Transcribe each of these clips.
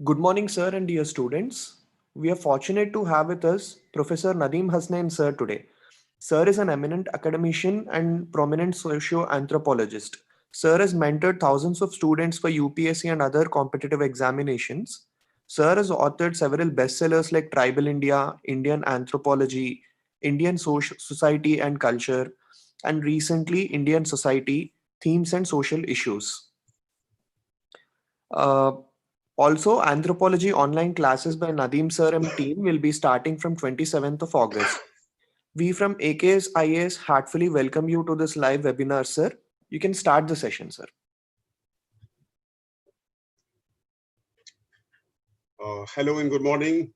Good morning, sir, and dear students. We are fortunate to have with us Professor Nadeem Hasnain, sir, today. Sir is an eminent academician and prominent socio-anthropologist. Sir has mentored thousands of students for UPSC and other competitive examinations. Sir has authored several bestsellers like Tribal India, Indian Anthropology, Indian Society and Culture, and recently Indian Society, Themes and Social Issues. Uh, Also, anthropology online classes by Nadeem sir and team will be starting from 27th of August. We from AKS IAS heartfully welcome you to this live webinar, sir. You can start the session, sir. Hello and good morning.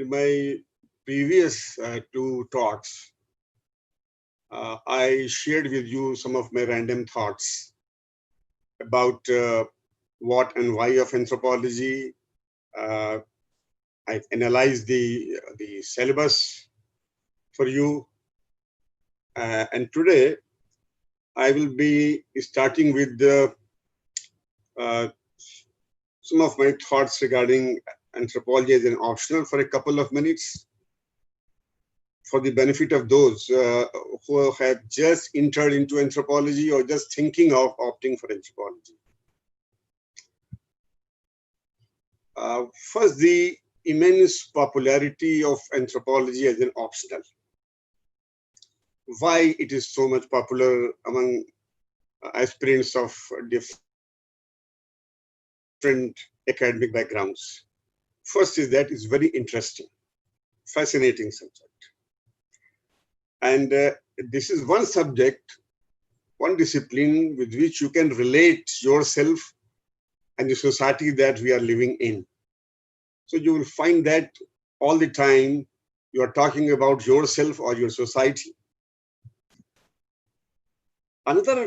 In my previous two talks, I shared with you some of my random thoughts about what and why of anthropology. I analyzed the syllabus for you. And today, I will be starting with some of my thoughts regarding anthropology as an optional for a couple of minutes, for the benefit of those who have just entered into anthropology or just thinking of opting for anthropology. First, the immense popularity of anthropology as an optional. Why it is so much popular among aspirants of different academic backgrounds. First is that it's very interesting, fascinating subject. And this is one subject, one discipline with which you can relate yourself and the society that we are living in. So you will find that all the time you are talking about yourself or your society. Another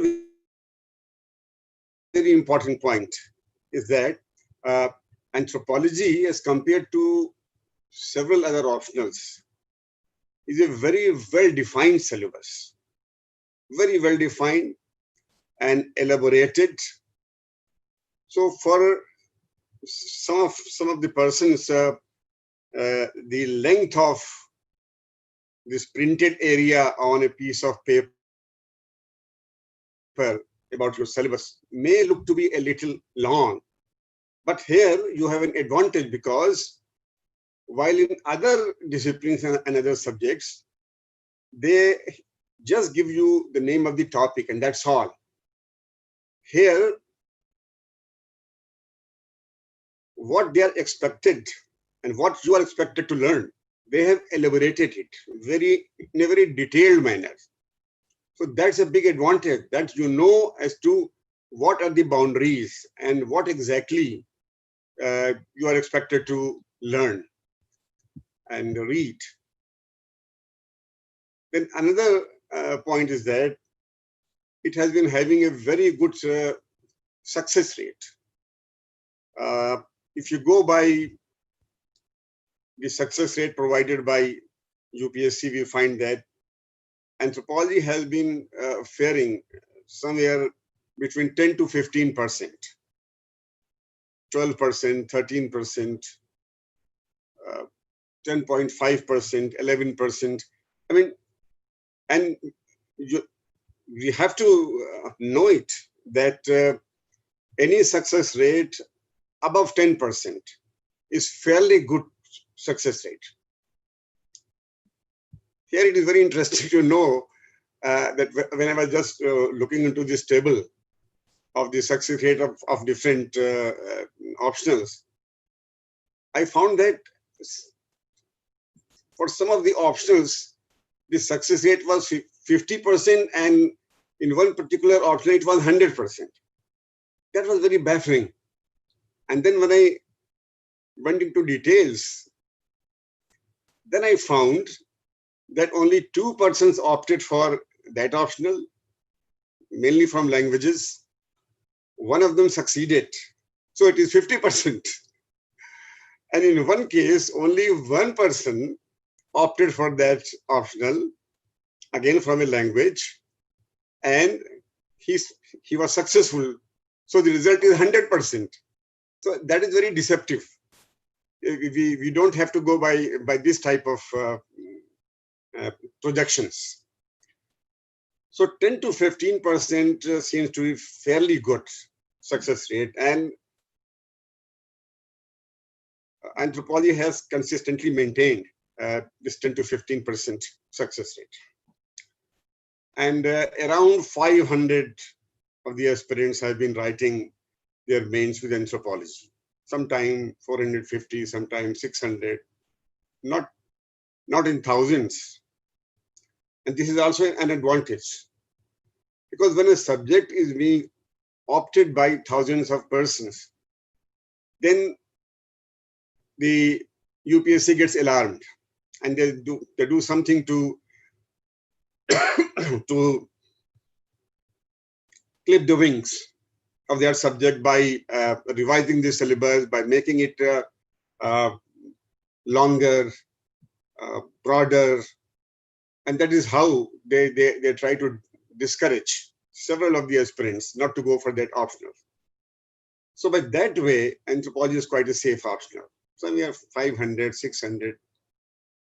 very important point is that anthropology, as compared to several other optionals, is a very well-defined syllabus, very well-defined and elaborated. So for some of the persons, the length of this printed area on a piece of paper about your syllabus may look to be a little long, but here you have an advantage because while in other disciplines and other subjects, they just give you the name of the topic and that's all. Here, what they are expected and what you are expected to learn, they have elaborated it in a very detailed manner. So that's a big advantage, that you know as to what are the boundaries and what exactly you are expected to learn and read. Then another point is that it has been having a very good success rate. If you go by the success rate provided by UPSC, we find that anthropology has been faring somewhere between 10 to 15%, 12%, 13%, 10.5%, 11%. I mean, and we have to know it that any success rate above 10% is fairly good success rate. Here it is very interesting to know that when I was just looking into this table of the success rate of different optionals, I found that for some of the optionals, the success rate was 50%, and in one particular option, it was 100%. That was very baffling. And then when I went into details, then I found that only 2 persons opted for that optional, mainly from languages. One of them succeeded. So it is 50%. And in one case, only one person opted for that optional, again from a language, and he was successful. So the result is 100%. So that is very deceptive. We don't have to go by this type of projections. So 10 to 15% seems to be fairly good success rate, and anthropology has consistently maintained this 10 to 15% success rate. And around 500 of the aspirants have been writing their mains with anthropology. Sometime 450, sometimes 600, not in thousands. And this is also an advantage, because when a subject is being opted by thousands of persons, then the UPSC gets alarmed, and they do something to to clip the wings of their subject by revising the syllabus, by making it longer, broader, and that is how they try to discourage several of the aspirants not to go for that optional. So by that way, anthropology is quite a safe optional. So we have 500, 600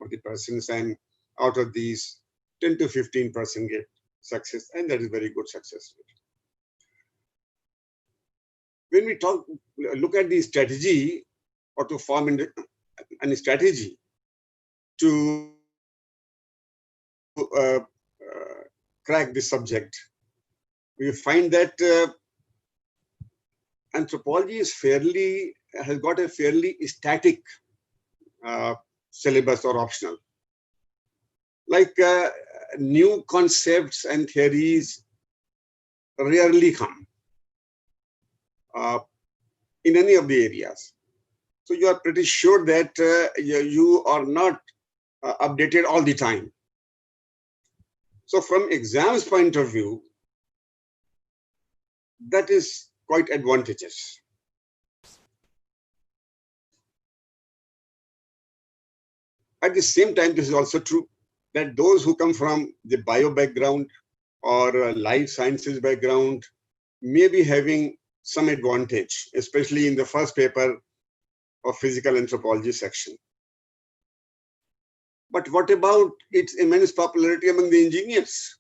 of the persons, and out of these, 10 to 15% get success, and that is very good success rate. When we look at the strategy, or to form a strategy to crack this subject, we find that anthropology has got a fairly static syllabus or optional. Like new concepts and theories rarely come in any of the areas. So you are pretty sure that you are not updated all the time. So from exams point of view, that is quite advantageous. At the same time, this is also true that those who come from the bio background or life sciences background may be having some advantage, especially in the first paper of physical anthropology section. But what about its immense popularity among the engineers?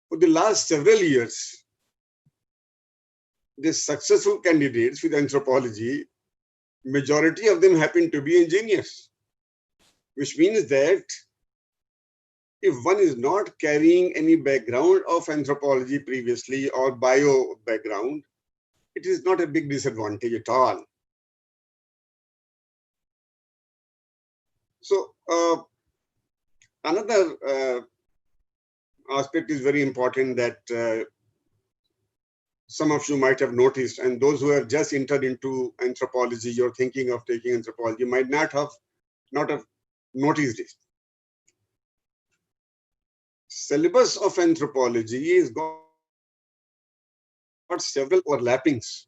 For the last several years, the successful candidates with anthropology, majority of them happen to be engineers, which means that if one is not carrying any background of anthropology previously or bio background, it is not a big disadvantage at all. So another aspect is very important that some of you might have noticed, and those who have just entered into anthropology, you're thinking of taking anthropology, might not have noticed it. Syllabus of anthropology is got several overlappings,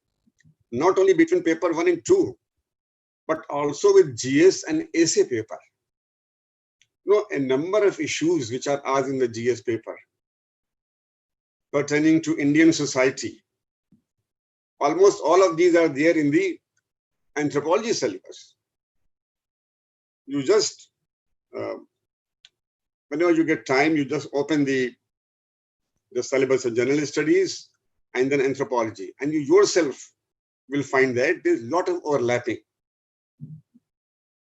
not only between paper 1 and 2, but also with GS and essay paper. A number of issues which are asked in the GS paper pertaining to Indian society, almost all of these are there in the anthropology syllabus. You just, whenever you get time, you just open the syllabus of general studies and then anthropology, and you yourself will find that there's a lot of overlapping.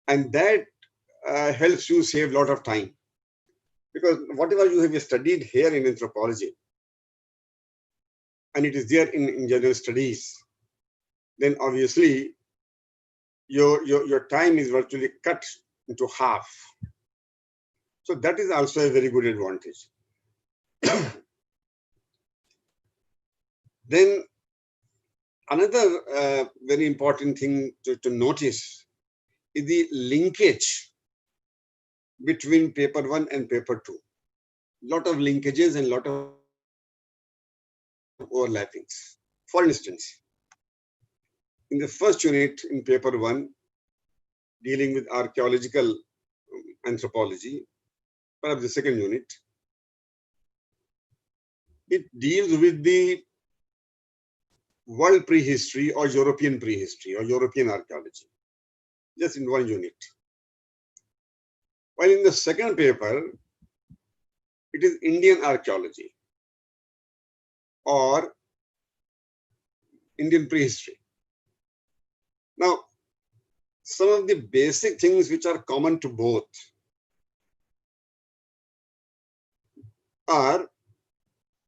And that helps you save a lot of time, because whatever you have studied here in anthropology, and it is there in general studies, then obviously your time is virtually cut into half. So that is also a very good advantage. Then another very important thing to notice is the linkage between paper 1 and paper 2. Lot of linkages and lot of overlappings. For instance, in the first unit in paper 1, dealing with archaeological anthropology, perhaps the second unit, it deals with the world prehistory or European prehistory or European archaeology, just in one unit. While in the second paper, it is Indian archaeology or Indian prehistory. Now, some of the basic things which are common to both are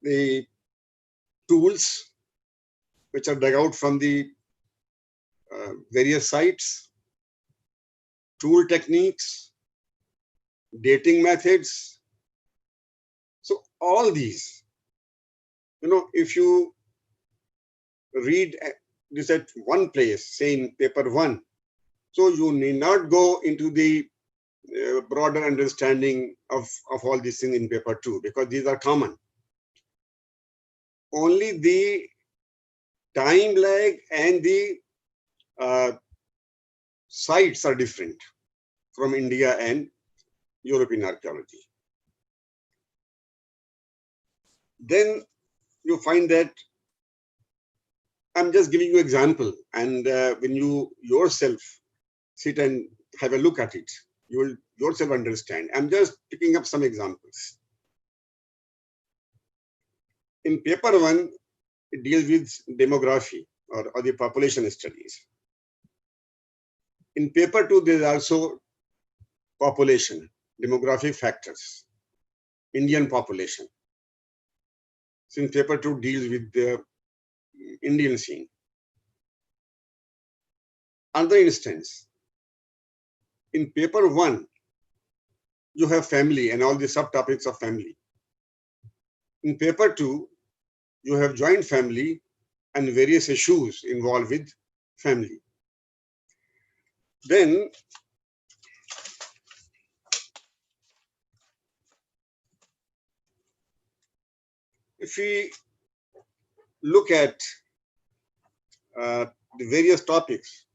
the tools which are dug out from the various sites, tool techniques, dating methods. So all these, if you read this at one place, say in paper 1, so you need not go into the broader understanding of all these things in paper 2, because these are common. Only the time lag and the sites are different from India and European archaeology. Then you find that I'm just giving you example, and when you yourself sit and have a look at it, you will yourself understand. I'm just picking up some examples. In paper 1, it deals with demography or the population studies. In paper 2, there is also population, demographic factors, Indian population. Since paper 2 deals with the Indian scene. Another instance, in paper 1, you have family and all the subtopics of family. In paper 2, you have joint family and various issues involved with family. Then, if we look at the various topics,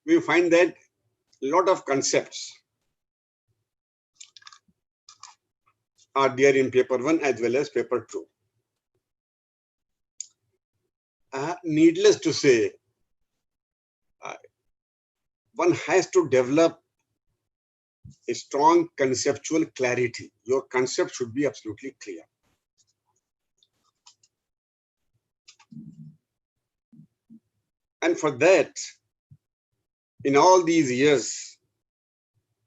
we find that a lot of concepts are there in paper 1 as well as paper 2. Needless to say, one has to develop a strong conceptual clarity. Your concept should be absolutely clear. And for that, in all these years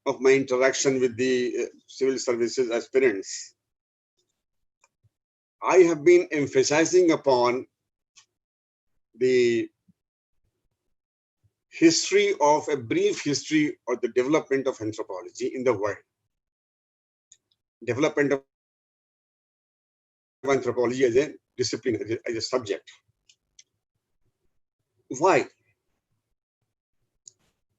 of my interaction with the civil services aspirants, I have been emphasizing upon the history of a brief history or the development of anthropology in the world. Development of anthropology as a discipline, as a subject. Why?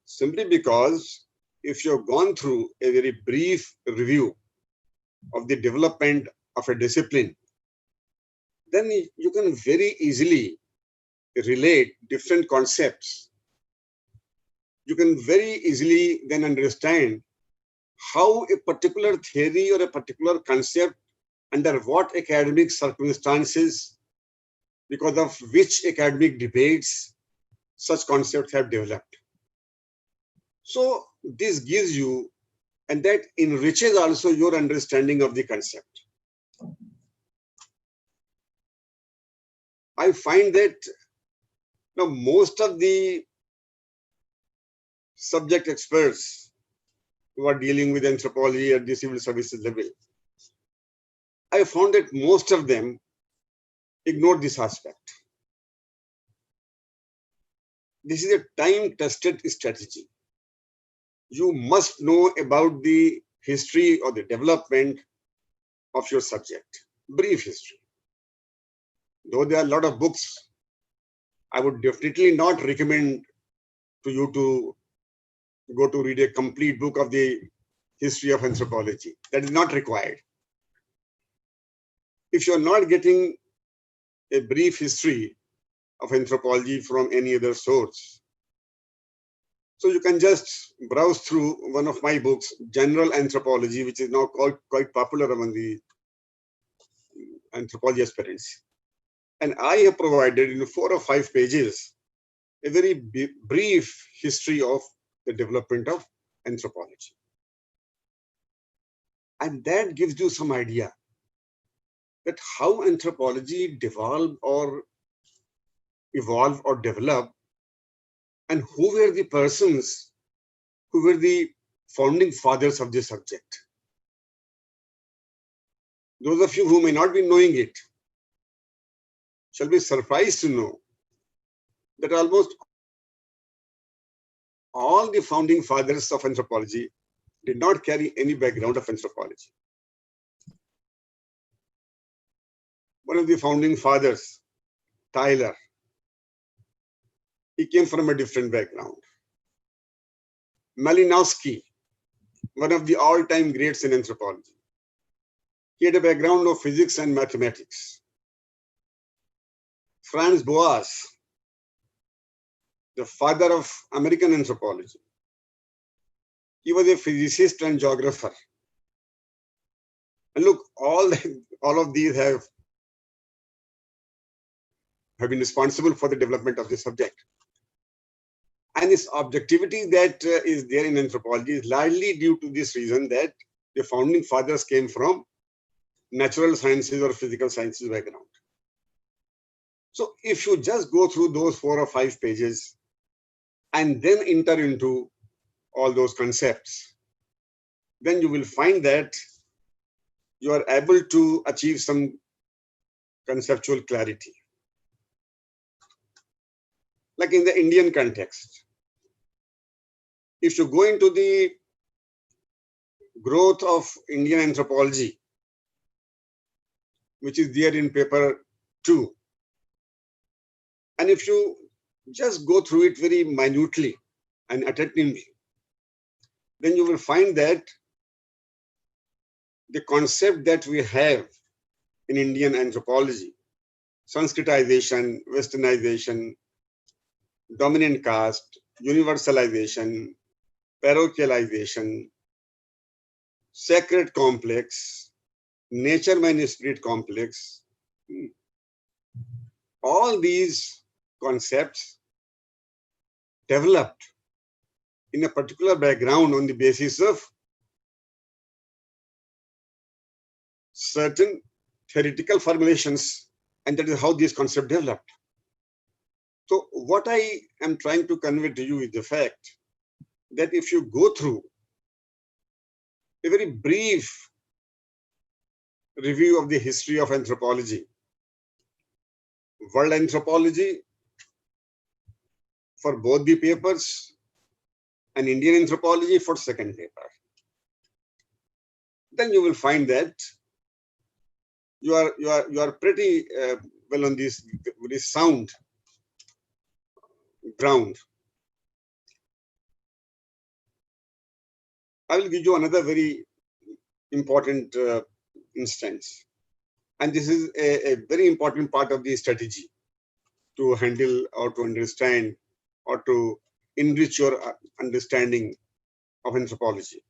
Simply because if you've gone through a very brief review of the development of a discipline, then you can very easily relate different concepts. You can very easily then understand how a particular theory or a particular concept, under what academic circumstances, because of which academic debates, such concepts have developed. So this gives you, and that enriches also your understanding of the concept. I find that most of the subject experts who are dealing with anthropology at the civil services level, I found that most of them ignore this aspect. This is a time-tested strategy. You must know about the history or the development of your subject, brief history. Though there are a lot of books, I would definitely not recommend to you to go to read a complete book of the history of anthropology. That is not required. If you're not getting a brief history of anthropology from any other source, So you can just browse through one of my books, General Anthropology, which is now quite popular among the anthropology aspirants. And I have provided in 4 or 5 pages a very brief history of the development of anthropology. And that gives you some idea that how anthropology evolved or developed, and who were the persons who were the founding fathers of this subject. Those of you who may not be knowing it shall be surprised to know that almost all the founding fathers of anthropology did not carry any background of anthropology. One of the founding fathers, Tyler, he came from a different background. Malinowski, one of the all-time greats in anthropology, he had a background of physics and mathematics. Franz Boas, the father of American anthropology, he was a physicist and geographer. And look, all of these have been responsible for the development of the subject. And this objectivity that is there in anthropology is largely due to this reason that the founding fathers came from natural sciences or physical sciences background. So if you just go through those 4 or 5 pages and then enter into all those concepts, then you will find that you are able to achieve some conceptual clarity. Like in the Indian context, if you go into the growth of Indian anthropology, which is there in paper 2, and if you just go through it very minutely and attentively, then you will find that the concept that we have in Indian anthropology, Sanskritization, Westernization, dominant caste, universalization, parochialization, sacred complex, nature man spirit complex, all these concepts developed in a particular background on the basis of certain theoretical formulations, and that is how these concepts developed. So what I am trying to convey to you is the fact that if you go through a very brief review of the history of anthropology, world anthropology for both the papers and Indian anthropology for second paper, then you will find that you are pretty well on this very sound ground. I will give you another very important instance. And this is a very important part of the strategy to handle or to understand or to enrich your understanding of anthropology.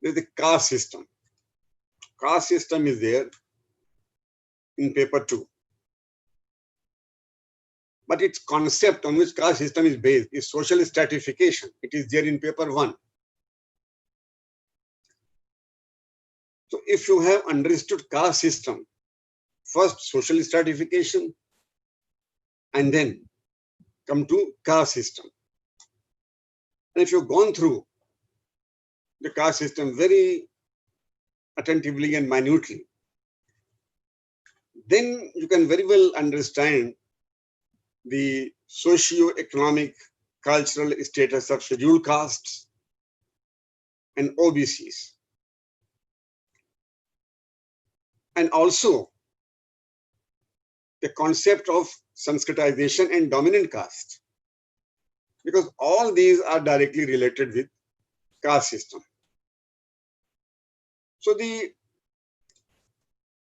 There's the caste system. Caste system is there in paper 2. But its concept on which caste system is based is social stratification. It is there in paper 1. So if you have understood caste system, first social stratification, and then come to caste system. And if you've gone through the caste system very attentively and minutely, then you can very well understand the socio-economic cultural status of scheduled castes and OBCs. And also the concept of Sanskritization and dominant caste, because all these are directly related with caste system. So the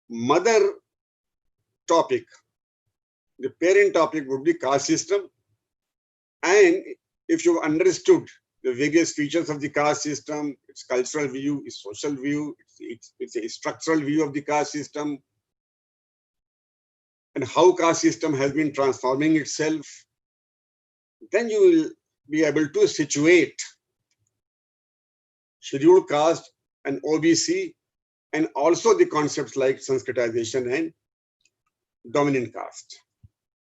mother topic, the parent topic would be caste system, and if you've understood the various features of the caste system, its cultural view, its social view, it's a structural view of the caste system, and how caste system has been transforming itself, then you will be able to situate scheduled caste and OBC, and also the concepts like Sanskritization and dominant caste.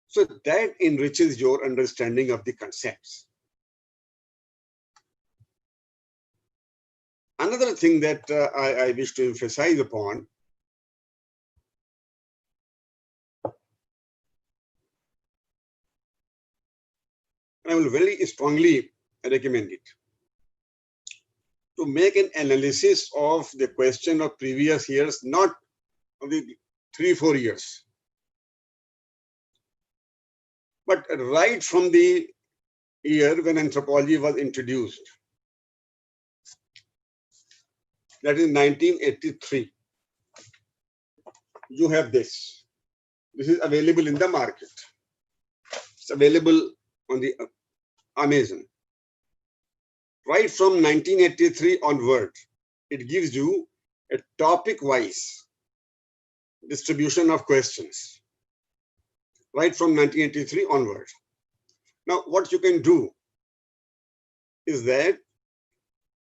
So that enriches your understanding of the concepts. Another thing that I wish to emphasize upon, and I will very strongly recommend it, to make an analysis of the question of previous years, not of the 3-4 years, but right from the year when anthropology was introduced. That is 1983. You have this. This is available in the market. It's available on the Amazon. Right from 1983 onward, it gives you a topic-wise distribution of questions. Right from 1983 onward. Now, what you can do is that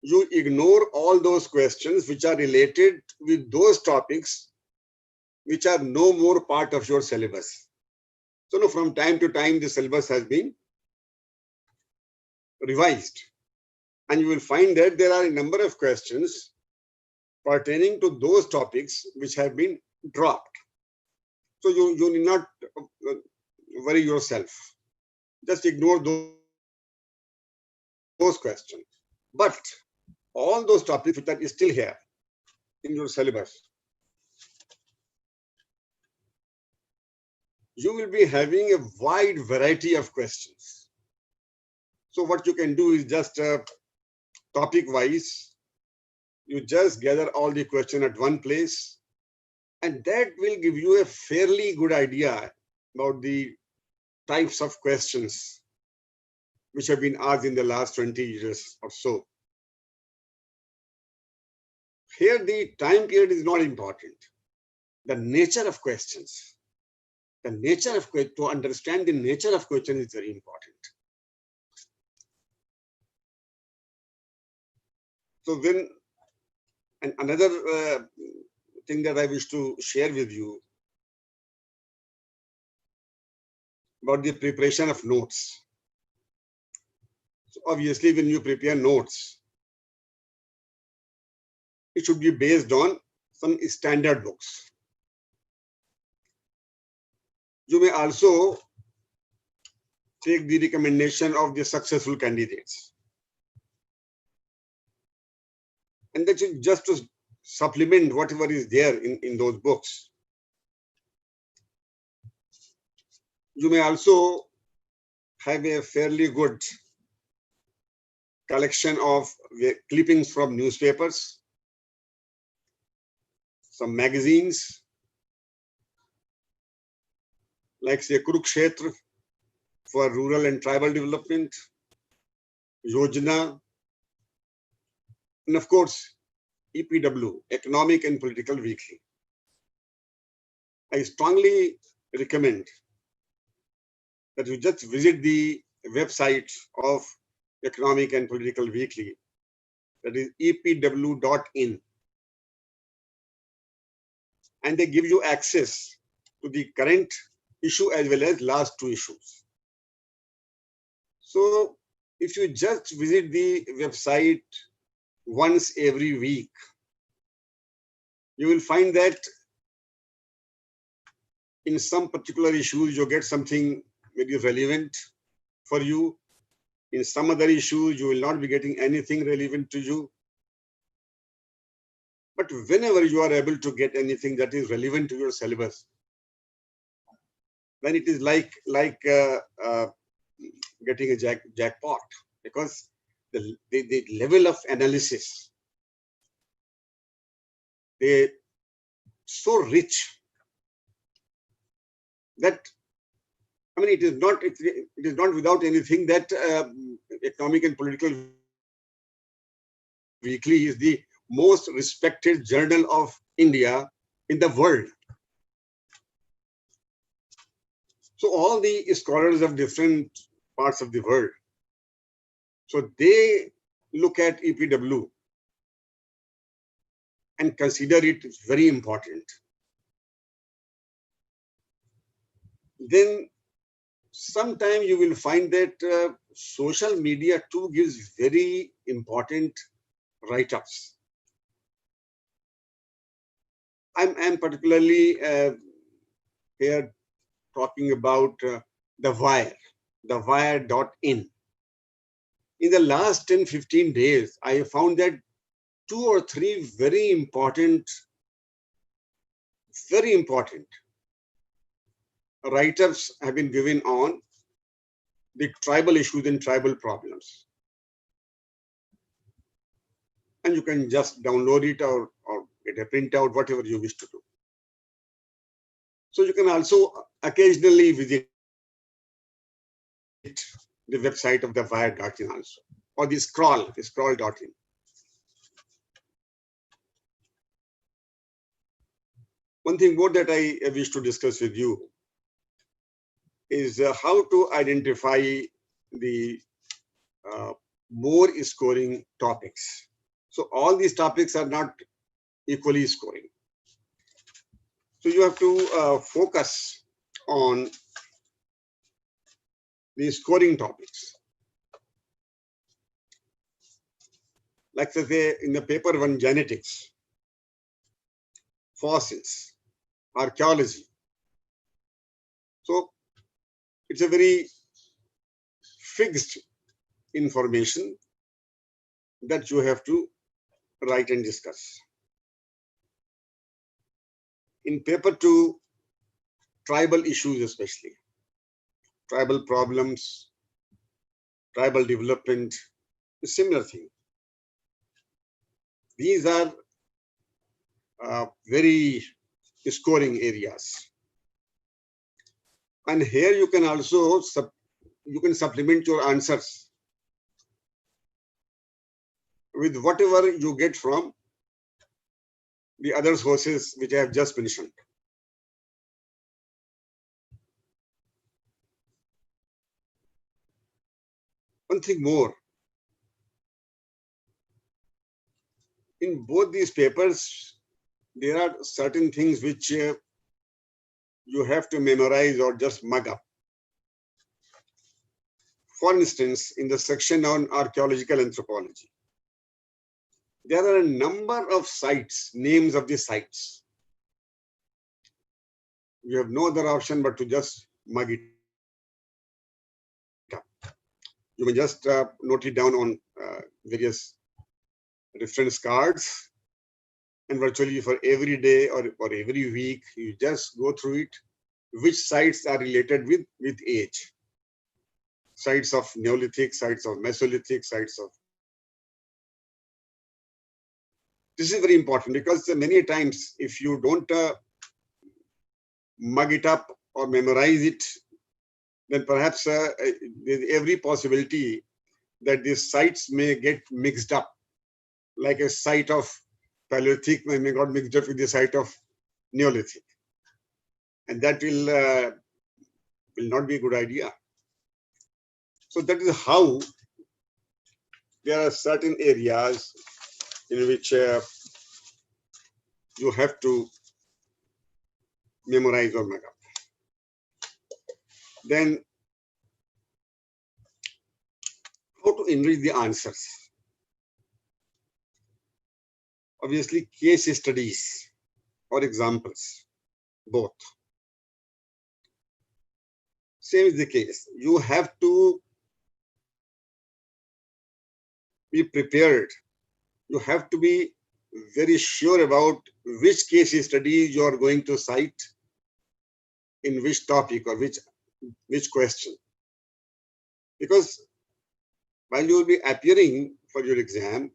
you ignore all those questions which are related with those topics which are no more part of your syllabus. So no, from time to time, the syllabus has been revised. And you will find that there are a number of questions pertaining to those topics which have been dropped. So you need not worry yourself. Just ignore those questions. But all those topics that are still here in your syllabus, you will be having a wide variety of questions. So what you can do is just topic-wise, you just gather all the questions at one place, and that will give you a fairly good idea about the types of questions which have been asked in the last 20 years or so. Here, the time period is not important. The nature of questions, to understand the nature of question is very important. So then, and another thing that I wish to share with you about the preparation of notes. So obviously, when you prepare notes, it should be based on some standard books. You may also take the recommendation of the successful candidates. And that is just to supplement whatever is there in those books. You may also have a fairly good collection of clippings from newspapers, some magazines, like say Kurukshetra for rural and tribal development, Yojana, and of course, EPW, Economic and Political Weekly. I strongly recommend that you just visit the website of Economic and Political Weekly, that is epw.in, and they give you access to the current issue as well as last 2 issues. So if you just visit the website once every week, you will find that in some particular issues, you get something very relevant for you. In some other issues, you will not be getting anything relevant to you. But whenever you are able to get anything that is relevant to your syllabus, then it is like getting a jackpot, because the level of analysis, they're so rich that, I mean, it is not without anything that Economic and Political Weekly is the most respected journal of India in the world. So all the scholars of different parts of the world, so they look at EPW and consider it very important. Then sometime you will find that social media too gives very important write-ups. I'm particularly here talking about the wire.in. In the last 10-15 days, I found that 2 or 3 very important write-ups have been given on the tribal issues and tribal problems. And you can just download it or get a printout, whatever you wish to do. So you can also occasionally visit the website of the wire.in also, or the scroll.in. One thing more that I wish to discuss with you is how to identify the more scoring topics. So all these topics are not equally scoring. So you have to focus on the scoring topics. Like say in the paper 1, genetics, fossils, archaeology. So it's a very fixed information that you have to write and discuss. In paper 2, tribal issues especially, tribal problems, tribal development, a similar thing. These are very scoring areas. And here you can also supplement your answers with whatever you get from the other sources which I have just mentioned. One thing more, in both these papers, there are certain things which you have to memorize or just mug up. For instance, in the section on archaeological anthropology, there are a number of sites, names of the sites. You have no other option but to just mug it up. You may just note it down on various reference cards, and virtually for every day or every week, you just go through it, which sites are related with age. Sites of Neolithic, sites of Mesolithic, sites of... This is very important because many times if you don't mug it up or memorize it, then perhaps there's every possibility that these sites may get mixed up. Like a site of Paleolithic may got mixed up with the site of Neolithic. And that will not be a good idea. So that is how there are certain areas in which you have to memorize or mug up. Then how to enrich the answers. Obviously, case studies or examples, both. Same is the case. You have to be prepared. You have to be very sure about which case study you are going to cite in which topic or which question. Because while you will be appearing for your exam,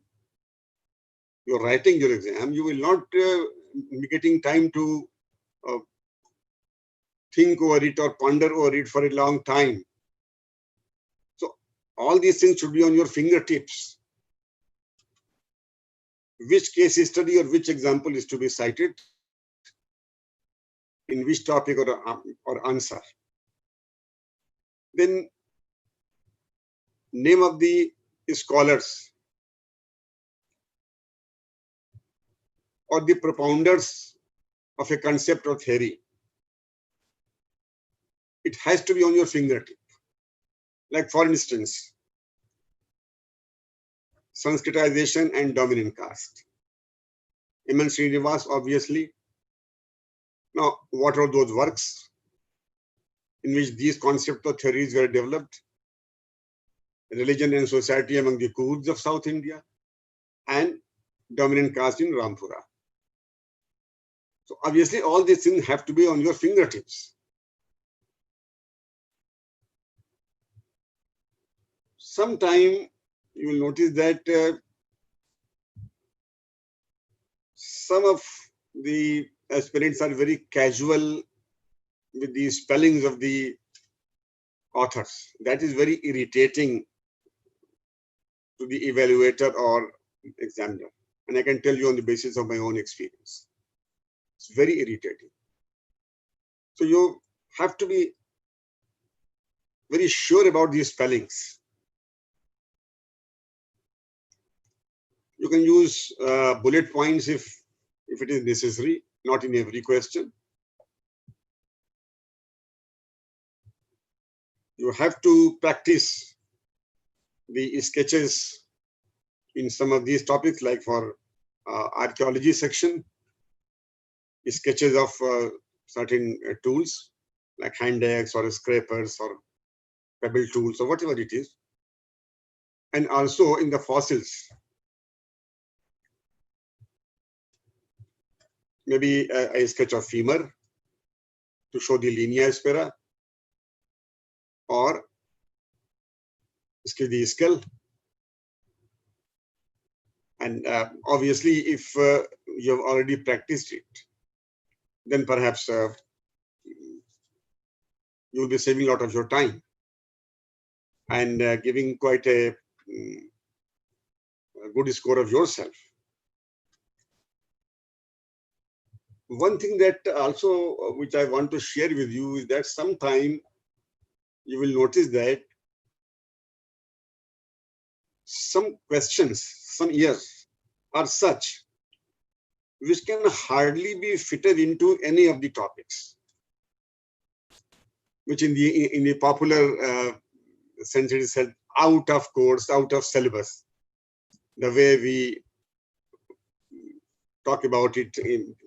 you're writing your exam, you will not be getting time to think over it or ponder over it for a long time. So all these things should be on your fingertips. Which case study or which example is to be cited in which topic or answer. Then name of the scholars or the propounders of a concept or theory. It has to be on your fingertip. Like for instance, Sanskritization and dominant caste. M.N. Srinivas, obviously. Now, what are those works in which these concepts or theories were developed? Religion and society among the Kurds of South India and dominant caste in Rampura. So obviously all these things have to be on your fingertips. Sometime you will notice that some of the aspirants are very casual with the spellings of the authors. That is very irritating to the evaluator or examiner. And I can tell you on the basis of my own experience. It's very irritating. So you have to be very sure about these spellings. You can use bullet points if it is necessary, not in every question. You have to practice the sketches in some of these topics, like for archaeology section, sketches of certain tools like hand axe or scrapers or pebble tools or whatever it is. And also in the fossils, maybe a sketch of femur to show the linea aspera, or the skull. And obviously, if you have already practiced it, then perhaps you will be saving a lot of your time and giving quite a good score of yourself. One thing that also, which I want to share with you, is that sometime you will notice that some questions, some years are such which can hardly be fitted into any of the topics, which in the popular sense it is said out of course, out of syllabus, the way we talk about it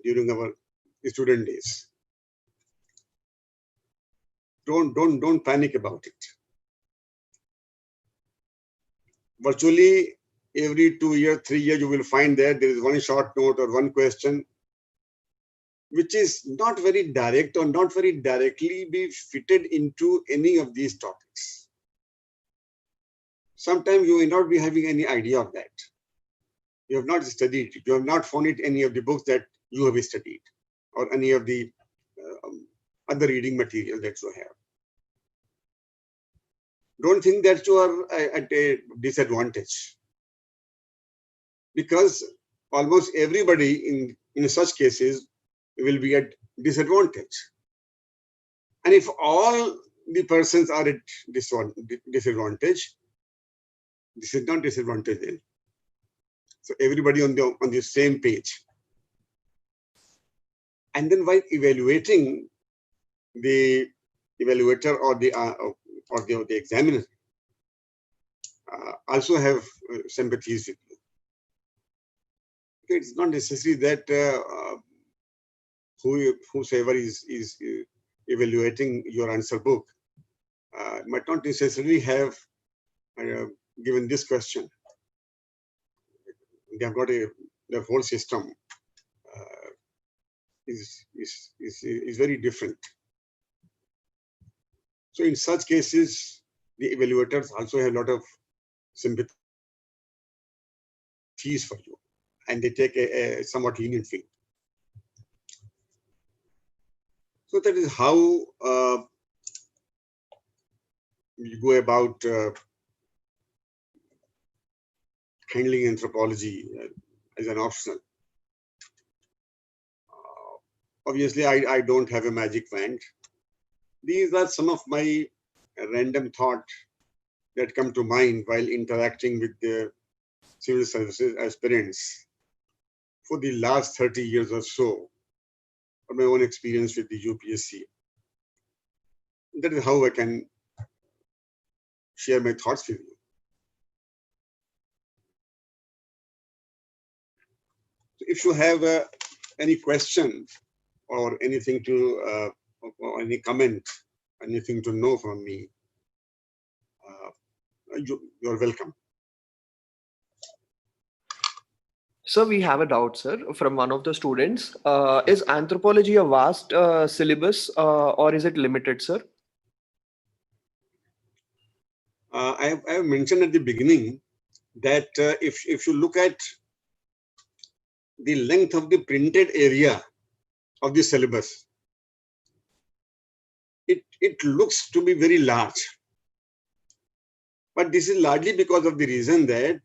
during our student days. Don't panic about it. Virtually every 2 years, 3 years, you will find that there is one short note or one question which is not very direct or not very directly be fitted into any of these topics. Sometimes you may not be having any idea of that. You have not studied it. You have not found it in any of the books that you have studied or any of the other reading material that you have. Don't think that you are at a disadvantage, because almost everybody in such cases will be at disadvantage. And if all the persons are at disadvantage, this is not disadvantage then. So everybody on the same page. And then while evaluating, the evaluator or the examiner also have sympathies with you. It's not necessary that whosoever is evaluating your answer book might not necessarily have given this question. They have got their whole system is very different. So in such cases, the evaluators also have a lot of sympathies for you, and they take a somewhat lenient view. So that is how you go about handling anthropology as an optional. Obviously, I don't have a magic wand. These are some of my random thoughts that come to mind while interacting with the civil services aspirants for the last 30 years or so, or my own experience with the UPSC. That is how I can share my thoughts with you. So if you have any question or anything to, or any comment, anything to know from me, you're welcome. So we have a doubt, sir, from one of the students. Is anthropology a vast syllabus or is it limited, sir? I have mentioned at the beginning that if you look at the length of the printed area of the syllabus, it looks to be very large. But this is largely because of the reason that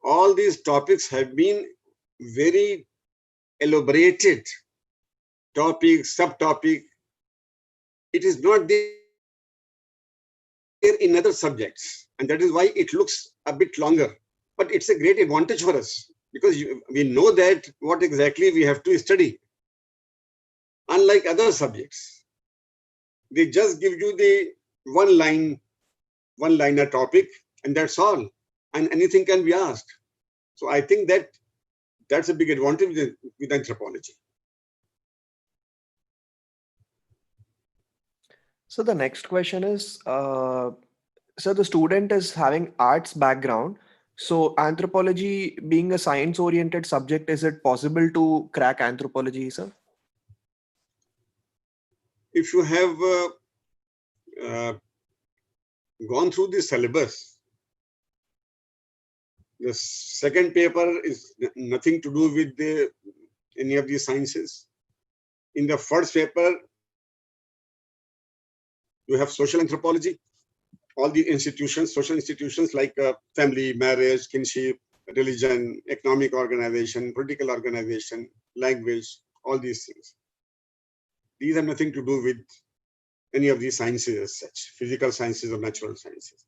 all these topics have been very elaborated topic, subtopic. It is not there in other subjects, and that is why it looks a bit longer. But it's a great advantage for us because we know that what exactly we have to study. Unlike other subjects, they just give you the one-liner topic, and that's all. And anything can be asked. So I think that that's a big advantage with anthropology. So the next question is, so the student is having arts background. So anthropology being a science-oriented subject, is it possible to crack anthropology, sir? If you have gone through the syllabus, the second paper is nothing to do with any of the sciences. In the first paper, you have social anthropology, all the institutions, social institutions like family, marriage, kinship, religion, economic organization, political organization, language, all these things. These have nothing to do with any of these sciences as such, physical sciences or natural sciences.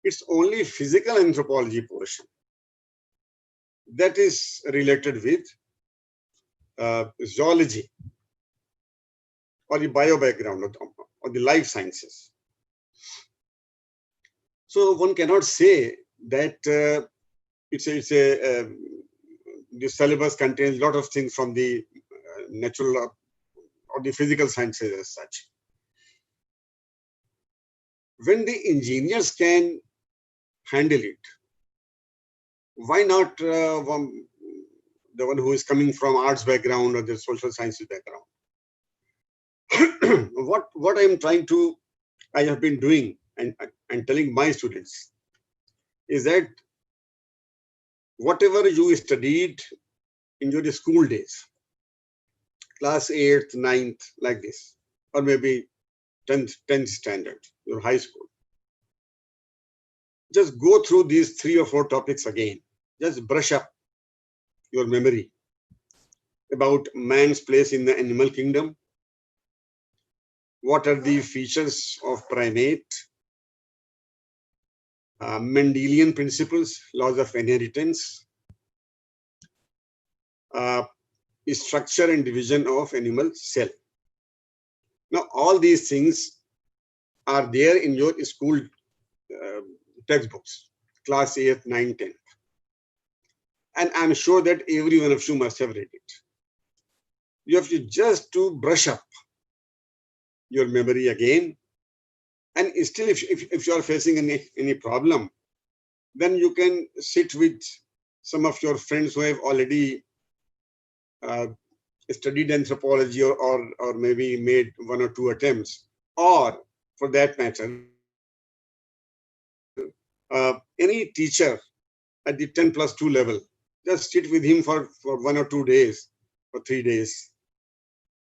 It's only physical anthropology portion that is related with zoology or the bio background or the life sciences. So one cannot say that the syllabus contains a lot of things from the natural or the physical sciences as such. When the engineers can handle it, why not the one who is coming from arts background or the social sciences background? What I have been doing and telling my students is that whatever you studied in your school days, class 8th, 9th, like this, or maybe 10th standard, your high school, just go through these 3 or 4 topics again. Just brush up your memory about man's place in the animal kingdom. What are the features of primate? Mendelian principles, laws of inheritance, structure and division of animal cell. Now, all these things are there in your school textbooks, class 8th, 9th, 10th. And I'm sure that every one of you must have read it. You have to just to brush up your memory again. And still, if you are facing any problem, then you can sit with some of your friends who have already studied anthropology or maybe made 1 or 2 attempts, or for that matter, any teacher at the 10+2 level. Just sit with him for 1 or 2 days or 3 days.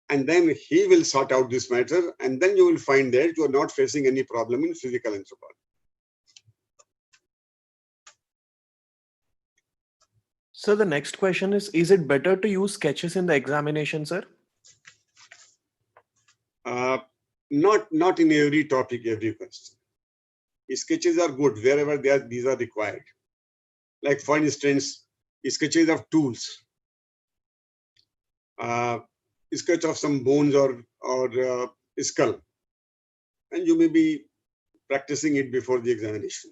And then he will sort out this matter. And then you will find that you are not facing any problem in physical anthropology. So the next question is it better to use sketches in the examination, sir? Not in every topic, every question. Sketches are good wherever these are required. Like for instance, sketches of tools, sketch of some bones or skull, and you may be practicing it before the examination.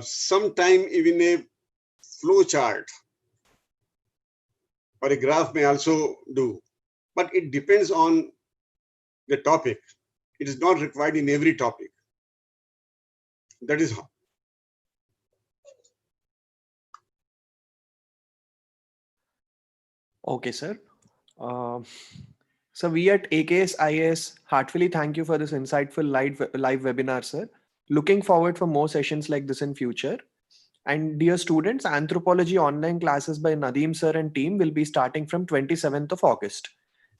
Sometime even a flow chart or a graph may also do, but it depends on the topic. It is not required in every topic. That is how. Okay, sir. So we at AKS IAS heartily thank you for this insightful live webinar, sir. Looking forward for more sessions like this in future. And dear students, anthropology online classes by Nadeem sir and team will be starting from 27th of August.